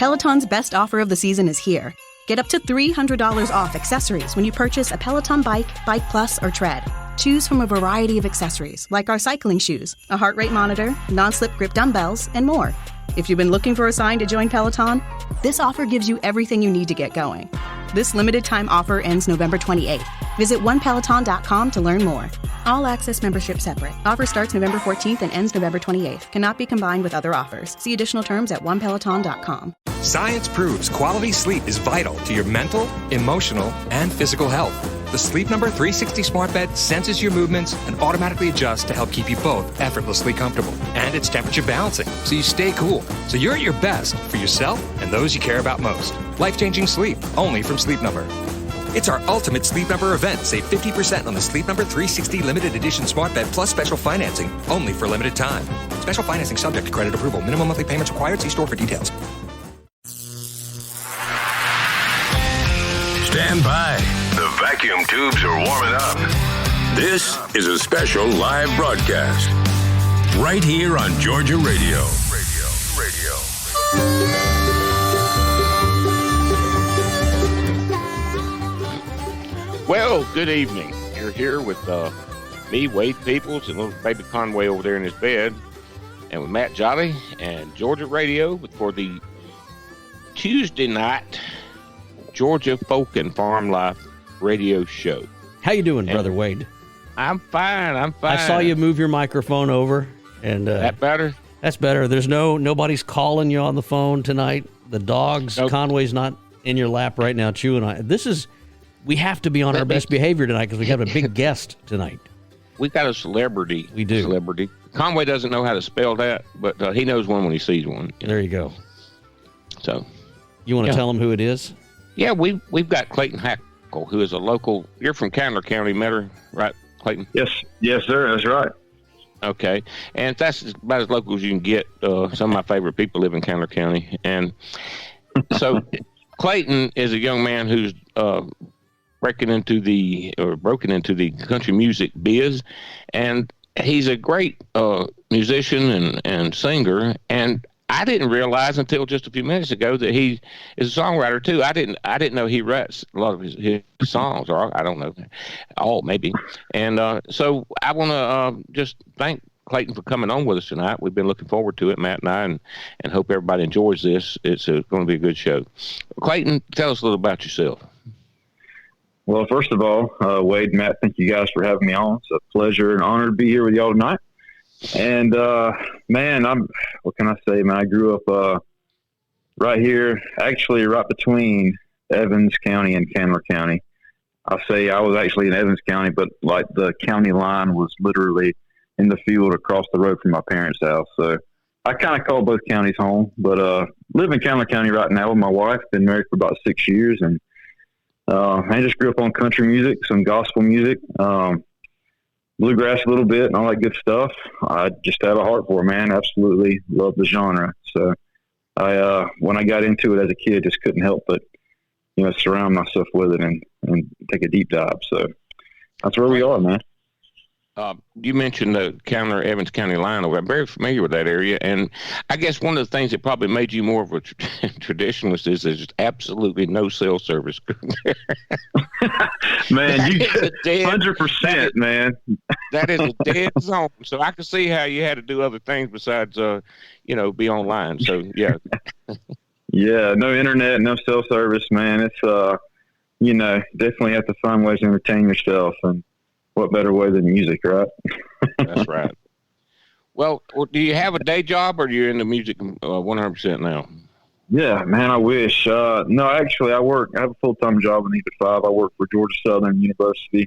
Peloton's best offer of the season is here. Get up to $300 off accessories when you purchase a Peloton bike, Bike Plus, or Tread. Choose from a variety of accessories like our cycling shoes, a heart rate monitor, non-slip grip dumbbells, and more. If you've been looking for a sign to join Peloton, this offer gives you everything you need to get going. This limited time offer ends November 28th. Visit onepeloton.com to learn more. All access membership separate. Offer starts November 14th and ends November 28th. Cannot be combined with other offers. See additional terms at onepeloton.com. Science proves quality sleep is vital to your mental, emotional, and physical health. The Sleep Number 360 smart bed senses your movements and automatically adjusts to help keep you both effortlessly comfortable. And it's temperature balancing, so you stay cool. So you're at your best for yourself and those you care about most. Life-changing sleep, only from Sleep Number. It's our ultimate Sleep Number event. Save 50% on the Sleep Number 360 limited edition smart bed plus special financing, only for limited time. Special financing subject to credit approval. Minimum monthly payments required. See store for details. Stand by. The vacuum tubes are warming up. This is a special live broadcast right here on Georgia Radio. Well, good evening. You're here with me, Wade Peoples, and little baby Conway over there in his bed, and with Matt Jolly and Georgia Radio for the Tuesday night Georgia Folk and Farm Life radio show. How you doing, Brother Wade? I'm fine. I saw you move your microphone over, and that better? That's better. There's nobody's calling you on the phone tonight. The dogs, nope. Conway's not in your lap right now chewing on it. We have to be on our best behavior tonight because we have a big guest tonight. We got a celebrity. We do. Celebrity. Conway doesn't know how to spell that, but he knows one when he sees one. There you go. So, you want to tell him who it is? Yeah, we've got Clayton Hackle, who is a local. You're from Candler County, Metter, right, Clayton? Yes, sir. That's right. Okay, and that's about as local as you can get. Some of my favorite people live in Candler County, and so Clayton is a young man who's broken into the country music biz, and he's a great musician and singer. And I didn't realize until just a few minutes ago that he is a songwriter too. I didn't know he writes a lot of his songs, or I don't know, all maybe. And so I want to just thank Clayton for coming on with us tonight. We've been looking forward to it, Matt and I, and hope everybody enjoys this. It's going to be a good show. Clayton, tell us a little about yourself. Well, first of all, Wade, Matt, thank you guys for having me on. It's a pleasure and honor to be here with y'all tonight. And, man, what can I say, man? I grew up right here, actually right between Evans County and Candler County. I say I was actually in Evans County, but like the county line was literally in the field across the road from my parents' house. So I kind of call both counties home, but live in Candler County right now with my wife. Been married for about 6 years, and I just grew up on country music, some gospel music, bluegrass a little bit and all that good stuff. I just have a heart for it, man. Absolutely love the genre. So when I got into it as a kid, just couldn't help but, surround myself with it and take a deep dive. So that's where we are, man. You mentioned the Evans County line over. I'm very familiar with that area, and I guess one of the things that probably made you more of a traditionalist is there's absolutely no cell service. Man, you 100%, man. That is a dead zone. So I can see how you had to do other things besides, be online. So yeah. Yeah, no internet, no cell service, man. It's definitely have to find ways to entertain yourself, and what better way than music, right? That's right. Well, do you have a day job, or are you in the music 100% now? Yeah, man, I wish. No, actually, I have a full-time job in either 5. I work for Georgia Southern University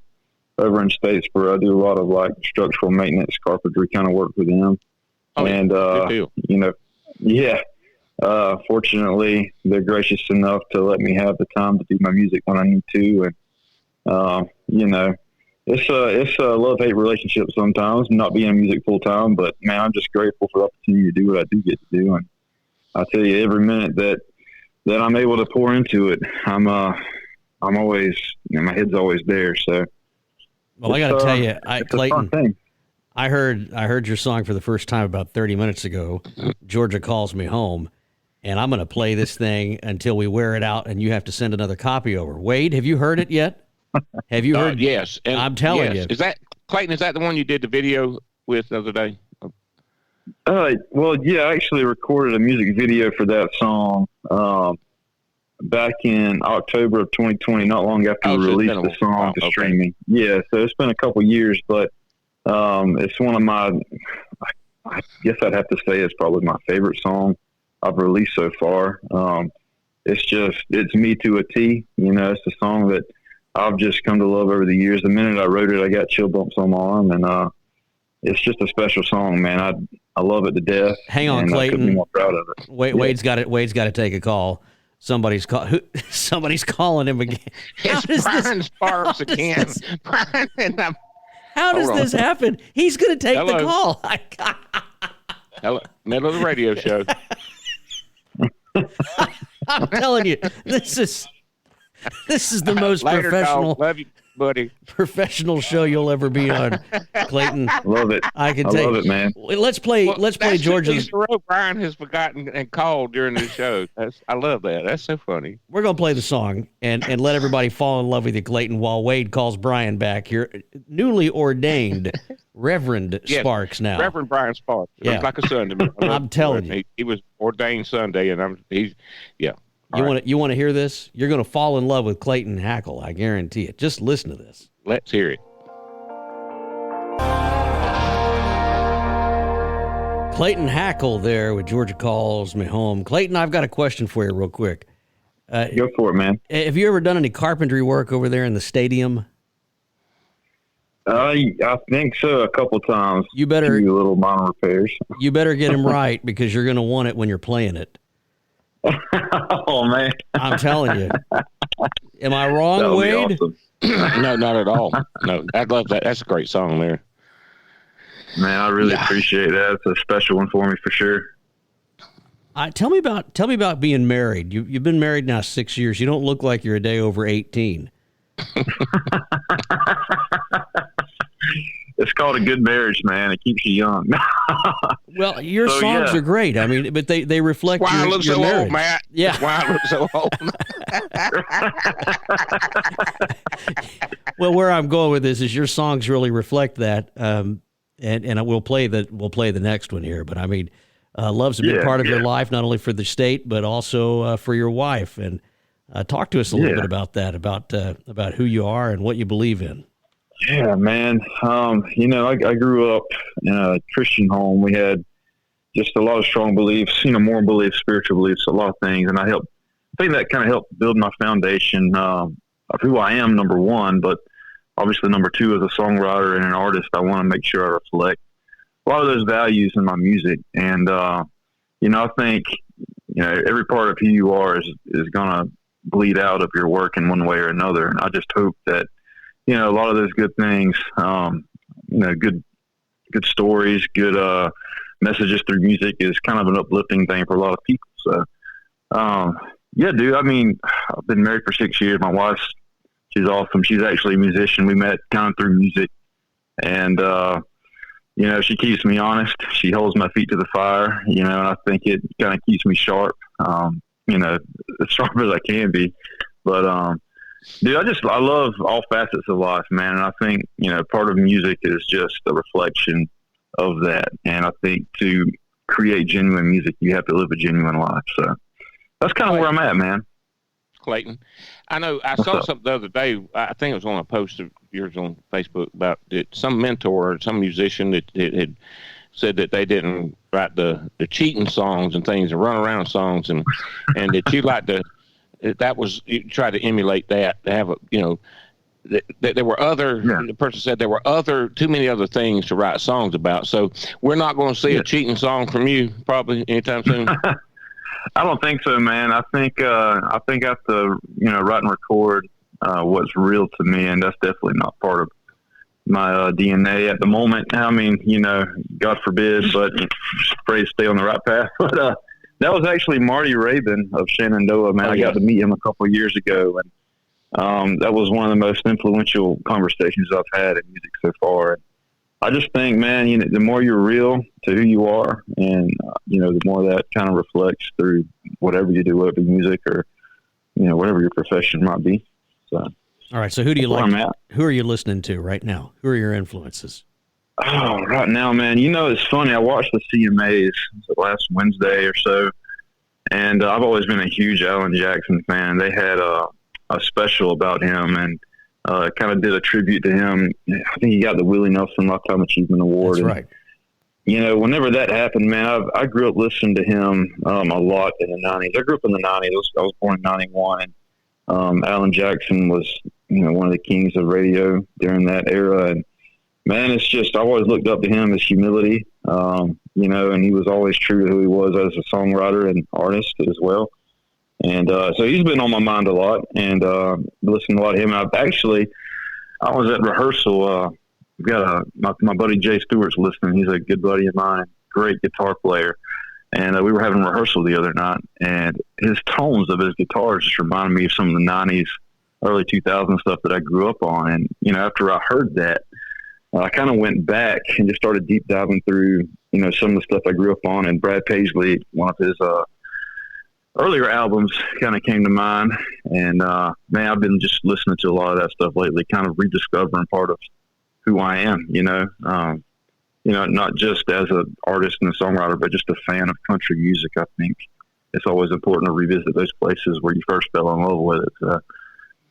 over in Statesboro. I do a lot of, structural maintenance, carpentry kind of work for them. Oh, and, good deal. Fortunately, they're gracious enough to let me have the time to do my music when I need to. And, it's a love-hate relationship sometimes, not being in music full-time, but, man, I'm just grateful for the opportunity to do what I do get to do. And I tell you, every minute that I'm able to pour into it, I'm always, my head's always there. So, well, I got to tell you, Clayton, I heard your song for the first time about 30 minutes ago, Georgia Calls Me Home, and I'm going to play this thing until we wear it out, and you have to send another copy over. Wade, have you heard it yet? Have you heard? Yes. And I'm telling you. Is that, Clayton, is that the one you did the video with the other day? Well, yeah, I actually recorded a music video for that song back in October of 2020, not long after we released the song to streaming. Yeah, so it's been a couple years, but it's one of my, I guess I'd have to say it's probably my favorite song I've released so far. It's me to a T. You know, it's a song that I've just come to love over the years. The minute I wrote it, I got chill bumps on my arm, and it's just a special song, man. I love it to death. Hang on, Clayton. I couldn't be more proud of it. Wade's got to take a call. Somebody's calling him again. It's Brian Sparks again. How does this happen? He's going to take the call. Hello, middle of the radio show. I'm telling you, this is the most Later, professional. Dog. Love you, buddy. Professional show you'll ever be on, Clayton. Love it. I love it, man. Let's play Georgia's. Brian has forgotten and called during the show. I love that. That's so funny. We're gonna play the song and let everybody fall in love with you, Clayton, while Wade calls Brian back here. Newly ordained Reverend Sparks now. Reverend Brian Sparks. Looks like a son to me. I'm telling you, he was ordained Sunday, and You want to hear this? You're going to fall in love with Clayton Hackle. I guarantee it. Just listen to this. Let's hear it. Clayton Hackle there with Georgia Calls Me Home. Clayton, I've got a question for you real quick. Go for it, man. Have you ever done any carpentry work over there in the stadium? I think so, a couple times. You better do little minor repairs. You better get him right, because you're going to want it when you're playing it. Oh, man. I'm telling you. Am I wrong, Wade? Awesome. No, not at all. No, I love that. That's a great song there. Man, I really appreciate that. It's a special one for me for sure. Tell me about being married. You've been married now 6 years. You don't look like you're a day over 18. It's called a good marriage, man. It keeps you young. Well, your songs are great. I mean, but they reflect why your, I look your so marriage. old, Matt. Yeah. That's why I look so old. Well, where I'm going with this is your songs really reflect that, and we'll play the next one here. But I mean, love's a big part of your life, not only for the state but also for your wife. And talk to us a little bit about that, about who you are and what you believe in. Yeah, man. I grew up in a Christian home. We had just a lot of strong beliefs, moral beliefs, spiritual beliefs, a lot of things. And I think that kind of helped build my foundation of who I am, number one. But obviously, number two, as a songwriter and an artist, I want to make sure I reflect a lot of those values in my music. And, I think, every part of who you are is going to bleed out of your work in one way or another. And I just hope that, a lot of those good things, good stories, good messages through music is kind of an uplifting thing for a lot of people. So, dude, I mean, I've been married for 6 years. My wife, she's awesome. She's actually a musician. We met kind of through music. And, she keeps me honest. She holds my feet to the fire, and I think it kind of keeps me sharp, as sharp as I can be. But, dude, I love all facets of life, man. And I think, part of music is just a reflection of that. And I think to create genuine music, you have to live a genuine life. So that's kind of where I'm at, man. Clayton, I know I saw something the other day. I think it was on a post of yours on Facebook about some mentor or some musician that had said that they didn't write the cheating songs and things and run around songs and that you like to. That was, you try to emulate that, to have that there were other, the person said there were too many other things to write songs about. So we're not going to see a cheating song from you probably anytime soon. I don't think so, man. I think I have to, write and record what's real to me. And that's definitely not part of my DNA at the moment. I mean, God forbid, but pray to stay on the right path. But, that was actually Marty Rabin of Shenandoah, man. I got to meet him a couple of years ago, and that was one of the most influential conversations I've had in music so far. I just think, man, the more you're real to who you are, and the more that kind of reflects through whatever you do, whether it be music or whatever your profession might be. So, all right. So who do you like? Who are you listening to right now? Who are your influences? Oh, right now, man. It's funny. I watched the CMAs last Wednesday or so, and I've always been a huge Alan Jackson fan. They had a special about him, and kind of did a tribute to him. I think he got the Willie Nelson Lifetime Achievement Award. That's right. Whenever that happened, man, I grew up listening to him a lot in the 90s. I grew up in the 90s. I was born in 91. And Alan Jackson was, one of the kings of radio during that era. And, man, it's just, I always looked up to him, his humility, and he was always true to who he was as a songwriter and artist as well. And so he's been on my mind a lot, and listening to a lot of him. I was at rehearsal. We've got my buddy Jay Stewart's listening. He's a good buddy of mine, great guitar player. And we were having rehearsal the other night, and his tones of his guitar just reminded me of some of the 90s, early 2000s stuff that I grew up on. And, after I heard that, I kind of went back and just started deep diving through, some of the stuff I grew up on. And Brad Paisley, one of his earlier albums, kind of came to mind. And, man, I've been just listening to a lot of that stuff lately, kind of rediscovering part of who I am, not just as an artist and a songwriter, but just a fan of country music. I think it's always important to revisit those places where you first fell in love with it. So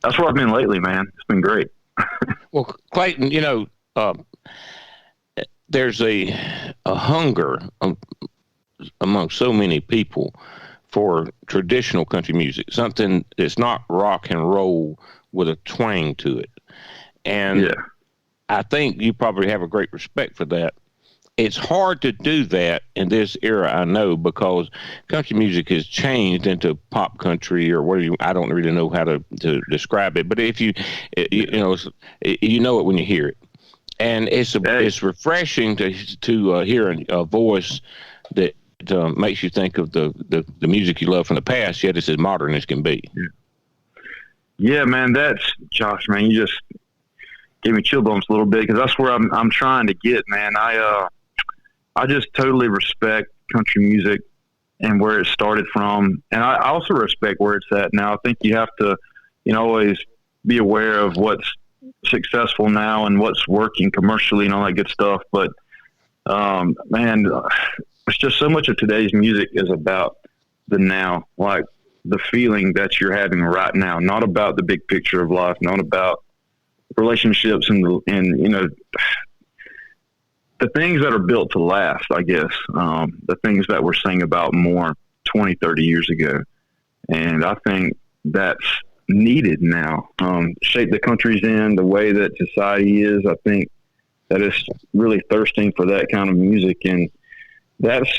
that's where I've been lately, man. It's been great. Well, Clayton, there's a hunger among so many people for traditional country music, something that's not rock and roll with a twang to it. And yeah. I think you probably have a great respect for that. It's hard to do that in this era, I know, because country music has changed into pop country or whatever. I don't really know how to describe it, but if you know it when you hear it, and it's refreshing to hear a voice that makes you think of the music you love from the past, yet it's as modern as can be. Yeah, man, that's Josh, man. You just gave me chill bumps a little bit, because that's where I'm trying to get, man. I just totally respect country music and where it started from, and I also respect where it's at now. I think you have to, always be aware of what's successful now and what's working commercially and all that good stuff. But man, it's just so much of today's music is about the now, like the feeling that you're having right now, not about the big picture of life, not about relationships and the things that are built to last, I guess, the things that were sang about more 20, 30 years ago. And I think that's needed now. Shape the country's in, the way that society is, I think that it's really thirsting for that kind of music. And that's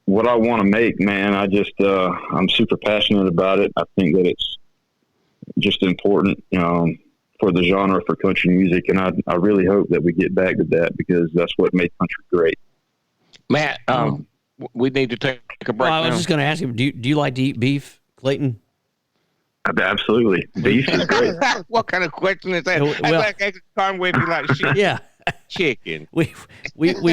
what I want to make, man. I'm super passionate about it. I think that it's just important, for the genre, for country music, and I really hope that we get back to that, because that's what made country great. Matt, we need to take a break. I was just going to ask him, do you like to eat beef, Clayton? Absolutely, beef is great. What kind of question is that? Well, like Conway be like, yeah, chicken. We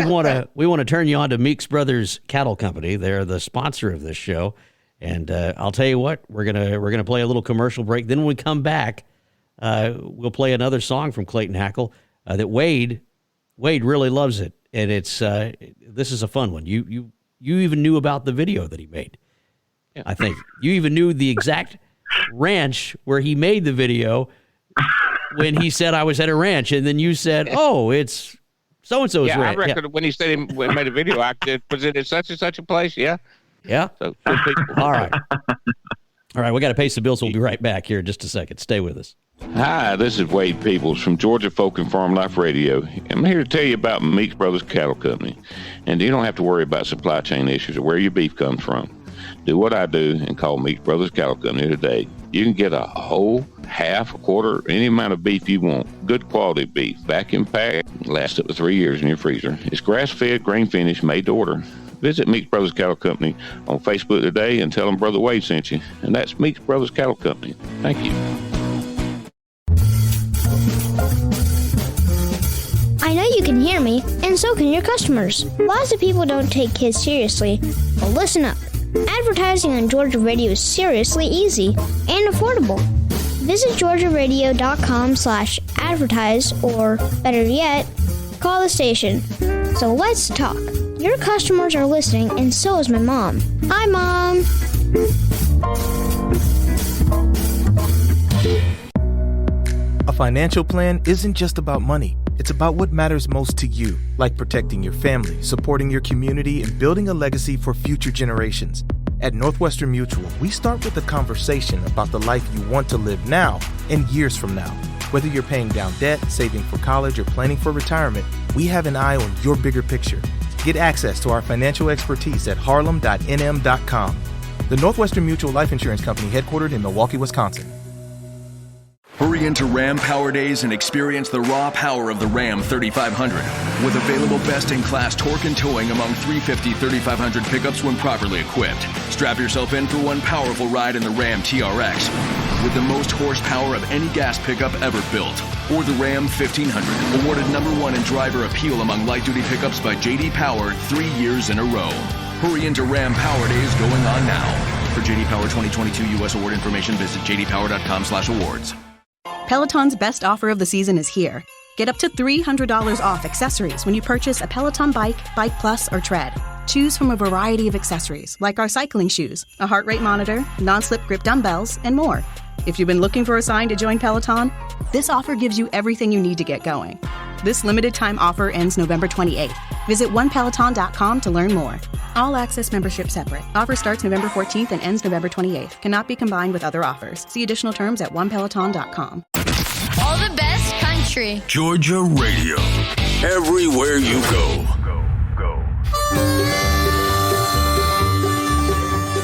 want to turn you on to Meeks Brothers Cattle Company. They're the sponsor of this show, and I'll tell you what, we're gonna play a little commercial break. Then when we come back, we'll play another song from Clayton Hackle that Wade really loves it, and it's this is a fun one. You even knew about the video that he made. Yeah. I think you even knew the exact ranch where he made the video when he said, I was at a ranch, and then you said, oh, it's so-and-so's ranch. I reckon when he said he made a video, I did, was it at such and such a place? Yeah. So, all right, we got to pay some bills. We'll be right back here in just a second. Stay with us. Hi, this is Wade Peoples from Georgia Folk and Farm Life Radio. I'm here to tell you about Meeks Brothers Cattle Company. And you don't have to worry about supply chain issues or where your beef comes from. Do what I do and call Meeks Brothers Cattle Company today. You can get a whole, half, a quarter, any amount of beef you want. Good quality beef, vacuum packed, lasts up to 3 years in your freezer. It's grass-fed, grain-finished, made to order. Visit Meeks Brothers Cattle Company on Facebook today and tell them Brother Wade sent you. And that's Meeks Brothers Cattle Company. Thank you. I know you can hear me, and so can your customers. Lots of people don't take kids seriously, but listen up. Advertising on Georgia Radio is seriously easy and affordable. Visit georgiaradio.com/advertise, or better yet, call the station. So let's talk. Your customers are listening, and so is my mom. Hi, Mom. A financial plan isn't just about money. It's about what matters most to you, like protecting your family, supporting your community, and building a legacy for future generations. At Northwestern Mutual, we start with a conversation about the life you want to live now and years from now. Whether you're paying down debt, saving for college, or planning for retirement, we have an eye on your bigger picture. Get access to our financial expertise at harlem.nm.com. The Northwestern Mutual Life Insurance Company, headquartered in Milwaukee, Wisconsin. Hurry into Ram Power Days and experience the raw power of the Ram 3500. With available best-in-class torque and towing among 350 3500 pickups when properly equipped. Strap yourself in for one powerful ride in the Ram TRX. With the most horsepower of any gas pickup ever built. Or the Ram 1500, awarded #1 in driver appeal among light-duty pickups by J.D. Power 3 years in a row. Hurry into Ram Power Days going on now. For J.D. Power 2022 U.S. award information, visit jdpower.com/awards. Peloton's best offer of the season is here. Get up to $300 off accessories when you purchase a Peloton bike, Bike Plus, or Tread. Choose from a variety of accessories like our cycling shoes, a heart rate monitor, non-slip grip dumbbells, and more. If you've been looking for a sign to join Peloton, this offer gives you everything you need to get going. This limited time offer ends November 28th. Visit onepeloton.com to learn more. All access membership separate. Offer starts November 14th and ends November 28th. Cannot be combined with other offers. See additional terms at onepeloton.com. All the best country. Georgia Radio. Everywhere you go.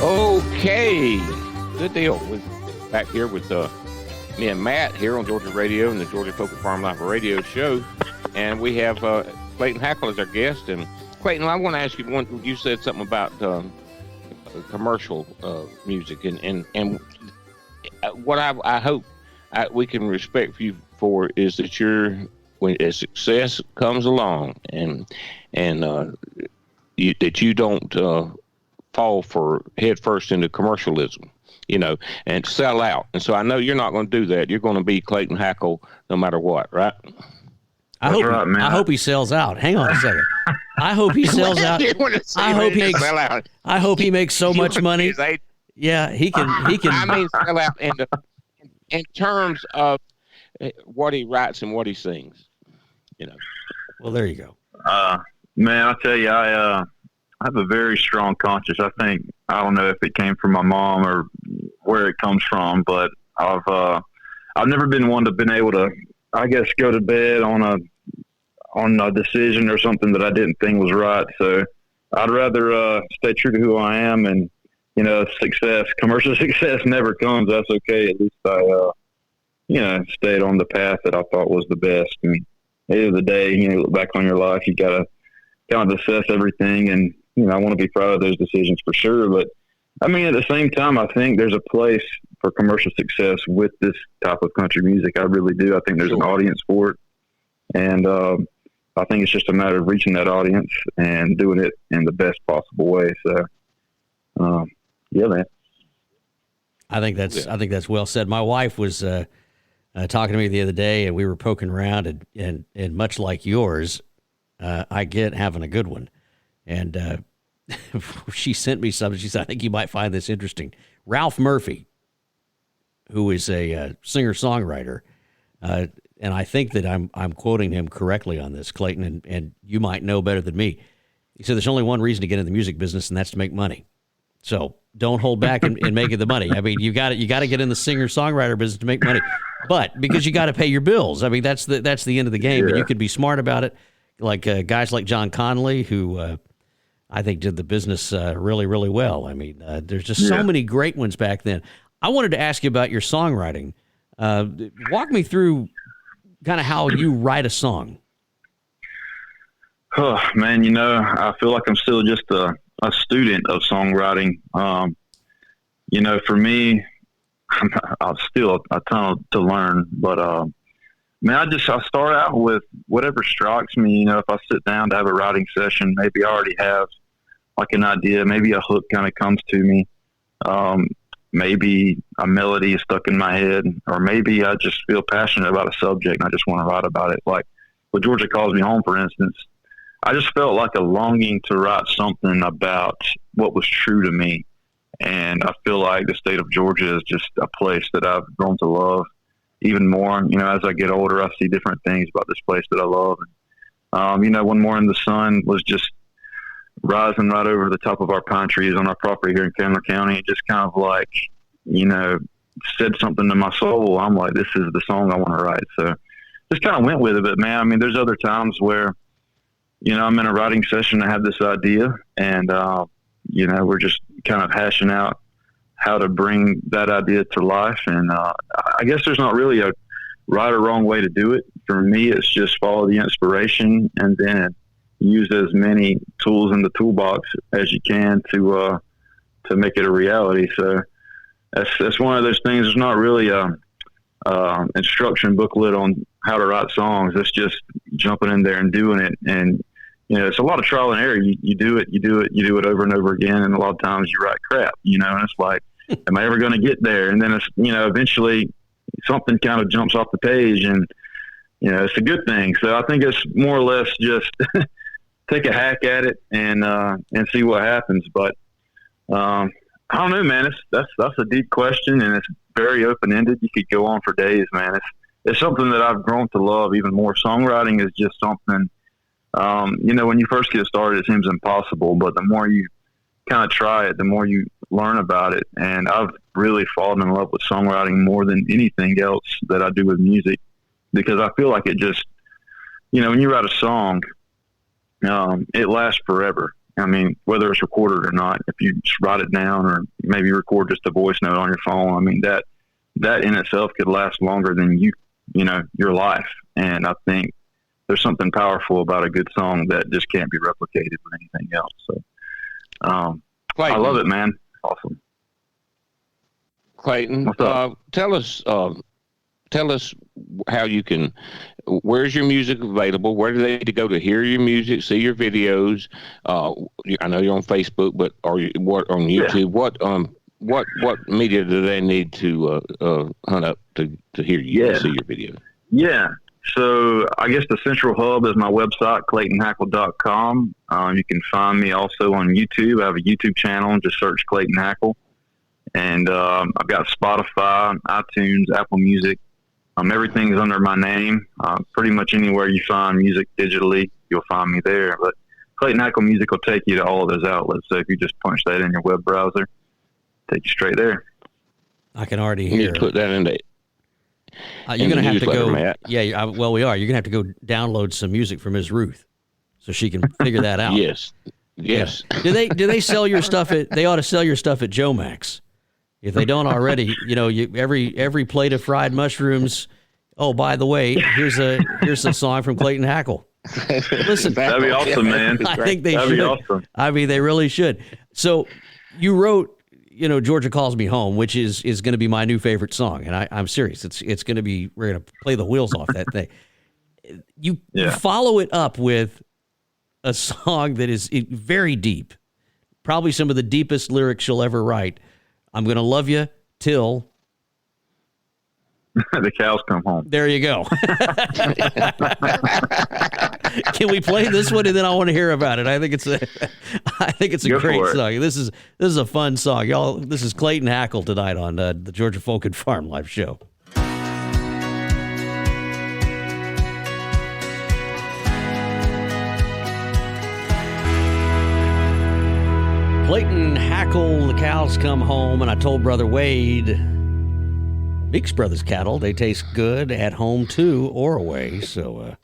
Okay. Good deal. We're back here with me and Matt here on Georgia Radio and the Georgia Folk Farm Life Radio show. And we have Clayton Hackle as our guest. And Clayton, I want to ask you one. You said something about commercial music. And what I hope we can respect you for is that when as success comes along and that you don't fall for head first into commercialism, and sell out. And so I know you're not going to do that. You're going to be Clayton Hackle no matter what, right? I hope he sells out. Hang on a second. I hope he sells out. I hope he makes so much money. Yeah, he can. I mean, sell out in terms of what he writes and what he sings. Well, there you go. Man, I tell you, I have a very strong conscience. I don't know if it came from my mom or where it comes from, but I've never been one to been able to, I guess, go to bed on a decision or something that I didn't think was right. So I'd rather stay true to who I am, and commercial success never comes. That's okay. At least I stayed on the path that I thought was the best. And at the end of the day, you look back on your life, you gotta kind of assess everything, and I want to be proud of those decisions for sure. But I mean, at the same time, I think there's a place for commercial success with this type of country music. I really do. I think there's an audience for it, and I think it's just a matter of reaching that audience and doing it in the best possible way. So, yeah, man. I think that's well said. My wife was talking to me the other day, and we were poking around, and much like yours, I get having a good one. And she sent me something. She said, I think you might find this interesting. Ralph Murphy, who is a singer-songwriter, and I think that I'm quoting him correctly on this, Clayton, and you might know better than me. He said there's only one reason to get in the music business, and that's to make money. So don't hold back in making the money. I mean, you got to get in the singer-songwriter business to make money, but because you got to pay your bills. I mean, that's the end of the game. Yeah. But you could be smart about it, like guys like John Connolly, who I think did the business really, really well. I mean, there's just so many great ones back then. I wanted to ask you about your songwriting. Walk me through kind of how you write a song. Oh, man, I feel like I'm still just a student of songwriting. For me, I've still a ton to learn, but Man, I start out with whatever strikes me. You know, if I sit down to have a writing session, maybe I already have like an idea, maybe a hook kind of comes to me. Maybe a melody is stuck in my head, or maybe I just feel passionate about a subject and I just want to write about it. Like with Georgia Calls Me Home, for instance, I just felt like a longing to write something about what was true to me. And I feel like the state of Georgia is just a place that I've grown to love even more. You know, as I get older, I see different things about this place that I love. And, you know, one morning the sun was just rising right over the top of our pine trees on our property here in Candler County. It just kind of like, you know, said something to my soul. I'm like, this is the song I want to write. So just kind of went with it. But man, I mean, there's other times where, you know, I'm in a writing session, I have this idea, and, you know, we're just kind of hashing out how to bring that idea to life. And I guess there's not really a right or wrong way to do it. For me, it's just follow the inspiration and then use as many tools in the toolbox as you can to make it a reality. So that's one of those things. There's not really a instruction booklet on how to write songs. It's just jumping in there and doing it. And, you know, it's a lot of trial and error. You do it over and over again. And a lot of times you write crap, you know, and it's like, am I ever going to get there? And then it's, you know, eventually something kind of jumps off the page, and, you know, it's a good thing. So I think it's more or less just take a hack at it and see what happens. But, I don't know, man, that's a deep question, and it's very open-ended. You could go on for days, man. It's something that I've grown to love even more. Songwriting is just something, you know, when you first get started, it seems impossible, but the more you kind of try it, the more you learn about it. And I've really fallen in love with songwriting more than anything else that I do with music, because I feel like it just, you know, when you write a song, it lasts forever. I mean, whether it's recorded or not, if you just write it down or maybe record just a voice note on your phone, I mean, that in itself could last longer than you know, your life. And I think there's something powerful about a good song that just can't be replicated with anything else. So, I love it, man. Awesome. Clayton, tell us how you can, where's your music available? Where do they need to go to hear your music, see your videos? I know you're on Facebook, but are you on YouTube? Yeah. What media do they need to hunt up to hear you and see your videos? Yeah. So I guess the central hub is my website, ClaytonHackle.com. You can find me also on YouTube. I have a YouTube channel. Just search Clayton Hackle. And I've got Spotify, iTunes, Apple Music. Everything's under my name. Pretty much anywhere you find music digitally, you'll find me there. But Clayton Hackle Music will take you to all of those outlets. So if you just punch that in your web browser, take you straight there. I can already hear. You need to put that in there. You're going to have to go. Matt. Yeah, well, we are. You're going to have to go download some music from Ms. Ruth so she can figure that out. Yes. Yeah. Do they sell your stuff they ought to sell your stuff at Joe Max. If they don't already, you know, every plate of fried mushrooms. Oh, by the way, here's a song from Clayton Hackle. Listen, that'd be awesome, man. I think they should. Be awesome. I mean, they really should. So you wrote, you know, Georgia Calls Me Home, which is going to be my new favorite song, and I'm serious. It's going to be, we're going to play the wheels off that thing. You follow it up with a song that is very deep, probably some of the deepest lyrics you'll ever write. I'm going to love you till the cows come home. There you go. Can we play this one, and then I want to hear about it? I think it's a great song. This is a fun song, y'all. This is Clayton Hackle tonight on the Georgia Folk and Farm Life Show. Clayton Hackle, the cows come home, and I told Brother Wade, Meeks Brothers cattle, they taste good at home too or away. So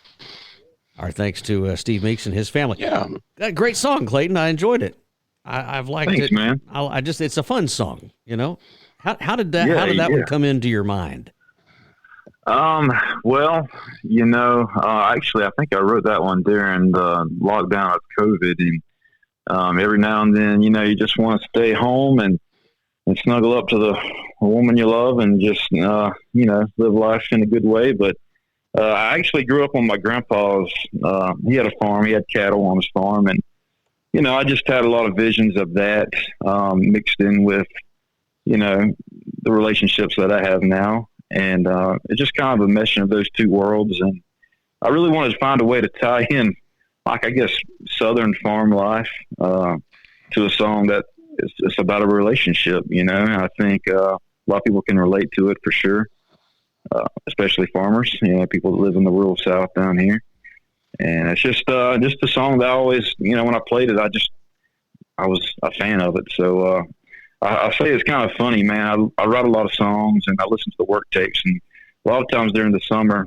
our thanks to Steve Meeks and his family. Yeah, that great song, Clayton. I enjoyed it. I've liked it, man. It's a fun song. You know, how did that one come into your mind? Well, you know, actually, I think I wrote that one during the lockdown of COVID, and every now and then, you know, you just want to stay home and snuggle up to the woman you love and just, you know, live life in a good way. But I actually grew up on my grandpa's. He had a farm. He had cattle on his farm, and I just had a lot of visions of that mixed in with the relationships that I have now, and it's just kind of a meshing of those two worlds. And I really wanted to find a way to tie in, like I guess, Southern farm life to a song that it's about a relationship. And I think a lot of people can relate to it for sure. Especially farmers, people that live in the rural South down here. And it's just a song that I always, when I played it, I was a fan of it. So I say it's kind of funny, man. I write a lot of songs and I listen to the work tapes. And a lot of times during the summer,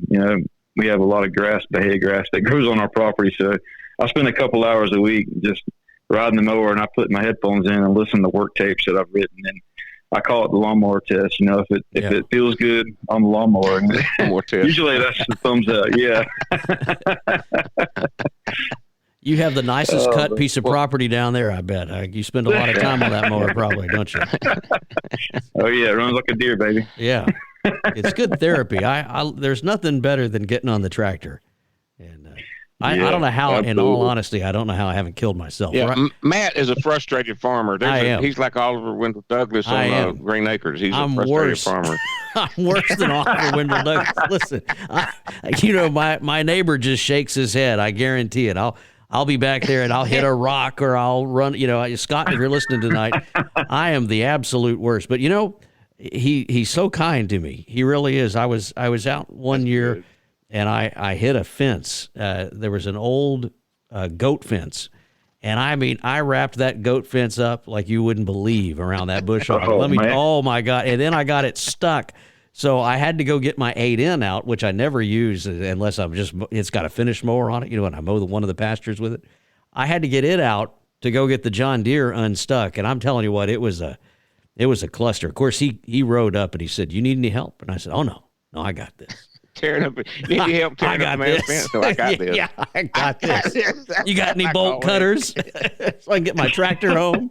we have a lot of hay grass that grows on our property. So I spend a couple hours a week just riding the mower, and I put my headphones in and listen to work tapes that I've written. And I call it the lawnmower test. If it feels good on the lawnmower, usually that's the thumbs up. Yeah. You have the nicest cut piece of property down there, I bet. You spend a lot of time on that mower, probably, don't you? Oh yeah, it runs like a deer, baby. Yeah, it's good therapy. I there's nothing better than getting on the tractor, and I don't know how. Absolutely. In all honesty, I don't know how I haven't killed myself. Yeah, right? Matt is a frustrated farmer. He's like Oliver Wendell Douglas on Green Acres. He's a frustrated farmer. I'm worse than Oliver Wendell Douglas. Listen, my neighbor just shakes his head. I guarantee it. I'll be back there and I'll hit a rock or I'll run. Scott, if you're listening tonight, I am the absolute worst. But he's so kind to me. He really is. I was out one year. Good. And I hit a fence. There was an old goat fence. And I wrapped that goat fence up like you wouldn't believe around that bush. Oh my God. And then I got it stuck. So I had to go get my 8N out, which I never use unless it's got a finish mower on it, and I mow one of the pastures with it. I had to get it out to go get the John Deere unstuck. And I'm telling you what, it was a cluster. Of course, he rode up and he said, "You need any help?" And I said, "Oh, no, I got this." Tearing up. You need help tearing up my fence? So I got this. Yeah, I got this. You got any bolt cutters so I can get my tractor home?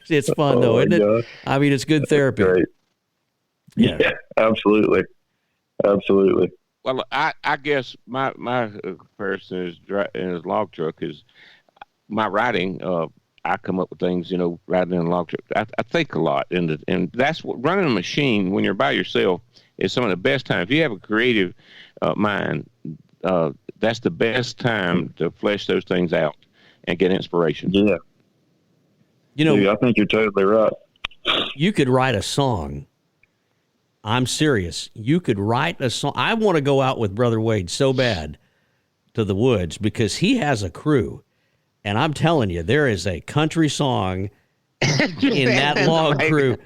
It's fun though, isn't it? I mean, it's good therapy. Great. Yeah, absolutely. Well, I guess my comparison in his log truck is my riding. I come up with things, riding in a log truck. I think a lot, and that's what running a machine when you're by yourself is some of the best time. If you have a creative mind, that's the best time to flesh those things out and get inspiration. Yeah. I think you're totally right. You could write a song. I'm serious. You could write a song. I want to go out with Brother Wade so bad to the woods because he has a crew. And I'm telling you, there is a country song in that log crew.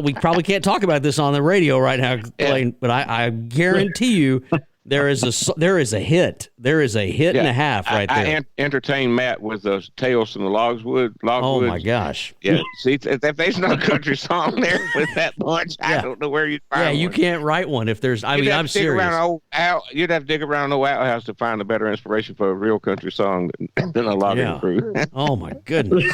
We probably can't talk about this on the radio right now, Clayton, but I guarantee you there is a hit. There is a hit and a half right there. I entertained Matt with the Tales from the Logwoods. Oh my gosh! Yeah, see, if there's no country song there with that bunch, I don't know where you'd find one. Yeah, you can't write one if there's. I'm serious. You'd have to dig around an old outhouse to find a better inspiration for a real country song than a logging crew. Oh my goodness!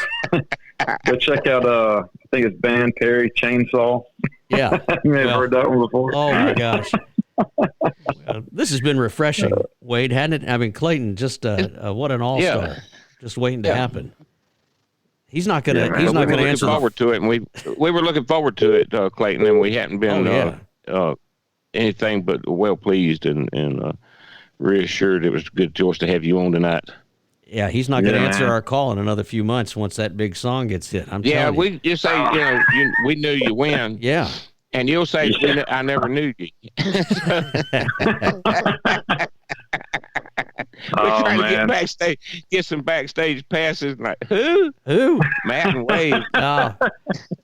Go check out. I think it's Van Perry Chainsaw. Yeah, you may have heard that one before. Oh my gosh! This has been refreshing, Wade, hadn't it? I mean, Clayton, just what an all-star, just waiting to happen. He's not gonna. He's not gonna answer. Forward to it, and we were looking forward to it, Clayton, and we hadn't been anything but well pleased and reassured it was a good choice to have you on tonight. Yeah, he's not going to answer our call in another few months once that big song gets hit. I'm telling you. We just say we knew you win. Yeah. And you'll say, I never knew you. We're trying to get backstage, get some backstage passes. Like, who? Matt and Wade.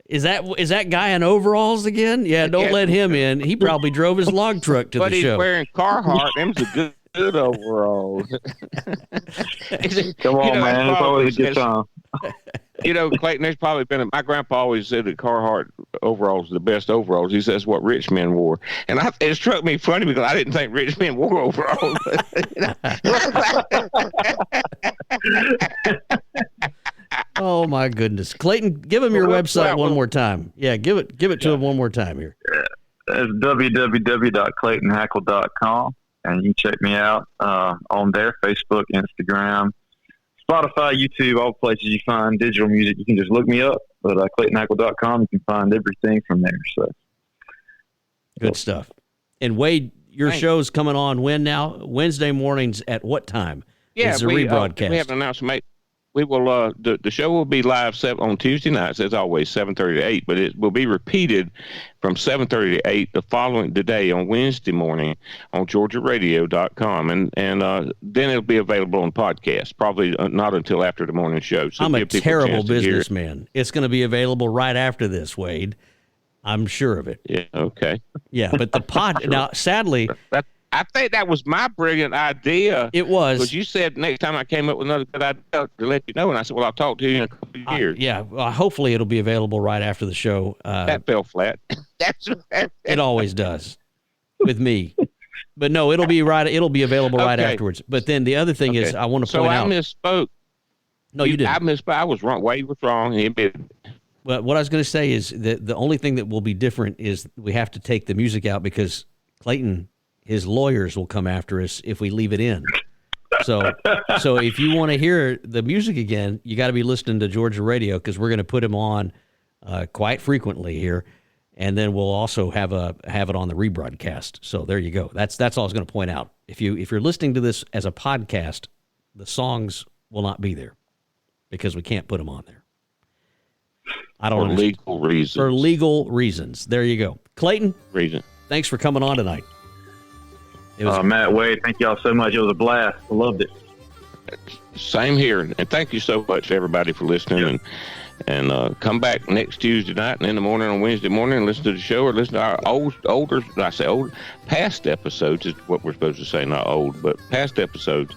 Is that guy in overalls again? Yeah, don't let him in. He probably drove his log truck to the show. But he's wearing Carhartt. Them's a good overalls. Come on, man. It's always a good time. Clayton, there's probably been my grandpa always said that Carhartt overalls are the best overalls. He says what rich men wore. And it struck me funny because I didn't think rich men wore overalls. Oh my goodness, Clayton, give him your website one more time. Yeah, give it to him one more time here. It's www.claytonhackle.com, and you can check me out on there, Facebook, Instagram, Spotify, YouTube, all places you find digital music. You can just look me up, but claytonhackle.com, you can find everything from there. So good stuff. And Wade, your show's coming on when now? Wednesday mornings at what time? Yeah, it's a rebroadcast. We have an announcement. We will. The show will be live on Tuesday nights, as always, 7:30 to 8. But it will be repeated from 7:30 to 8 the day on Wednesday morning on GeorgiaRadio.com, and then it'll be available on podcast. Probably not until after the morning show. So I'm a terrible businessman. It's going to be available right after this, Wade. I'm sure of it. Yeah. Okay. Yeah, but the pod now, sadly. I think that was my brilliant idea. It was. Because you said next time I came up with another good idea to let you know. And I said, well, I'll talk to you in a couple of years. Yeah. Well, hopefully it'll be available right after the show. That fell flat. It always does with me. But no, it'll be available right afterwards. But then the other thing is I want to point out. So I misspoke. No, you didn't. I misspoke. I was wrong. Wade was wrong. He admitted. Well, what I was going to say is that the only thing that will be different is we have to take the music out because Clayton, his lawyers will come after us if we leave it in. So if you want to hear the music again, you got to be listening to Georgia Radio because we're going to put him on quite frequently here, and then we'll also have it on the rebroadcast. So there you go. That's all I was going to point out. If you're listening to this as a podcast, the songs will not be there because we can't put them on there. I don't know. Legal reasons. For legal reasons. There you go. Clayton, thanks for coming on tonight. Matt, Wade, thank y'all so much. It was a blast. I loved it. Same here. And thank you so much, everybody, for listening. And come back next Tuesday night and in the morning on Wednesday morning and listen to the show or listen to our past episodes is what we're supposed to say, not old, but past episodes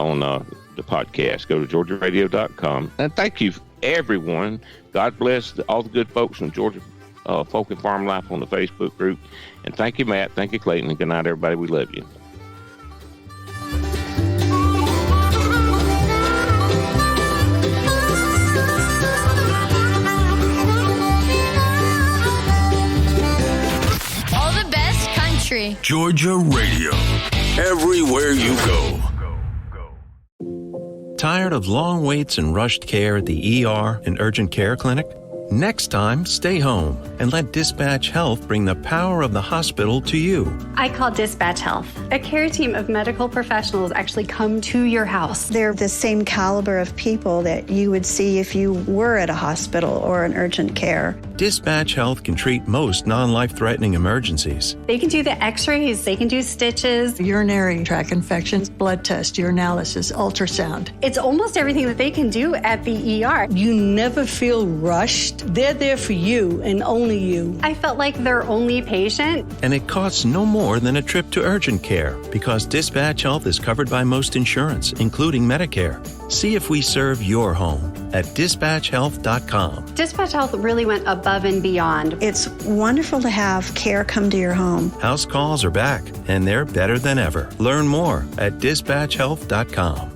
on the podcast. Go to GeorgiaRadio.com. And thank you, everyone. God bless all the good folks from Georgia Folk and Farm Life on the Facebook group. And thank you, Matt. Thank you, Clayton. And good night, everybody. We love you. All the best country. Georgia Radio. Everywhere you go. Tired of long waits and rushed care at the ER and urgent care clinic? Next time, stay home and let Dispatch Health bring the power of the hospital to you. I call Dispatch Health. A care team of medical professionals actually come to your house. They're the same caliber of people that you would see if you were at a hospital or an urgent care. Dispatch Health can treat most non-life-threatening emergencies. They can do the x-rays, they can do stitches, urinary tract infections, blood test, urinalysis, ultrasound. It's almost everything that they can do at the ER. You never feel rushed. They're there for you and only you. I felt like their only patient. And it costs no more than a trip to urgent care because Dispatch Health is covered by most insurance, including Medicare. See if we serve your home at dispatchhealth.com. Dispatch Health really went above and beyond. It's wonderful to have care come to your home. House calls are back, and they're better than ever. Learn more at dispatchhealth.com.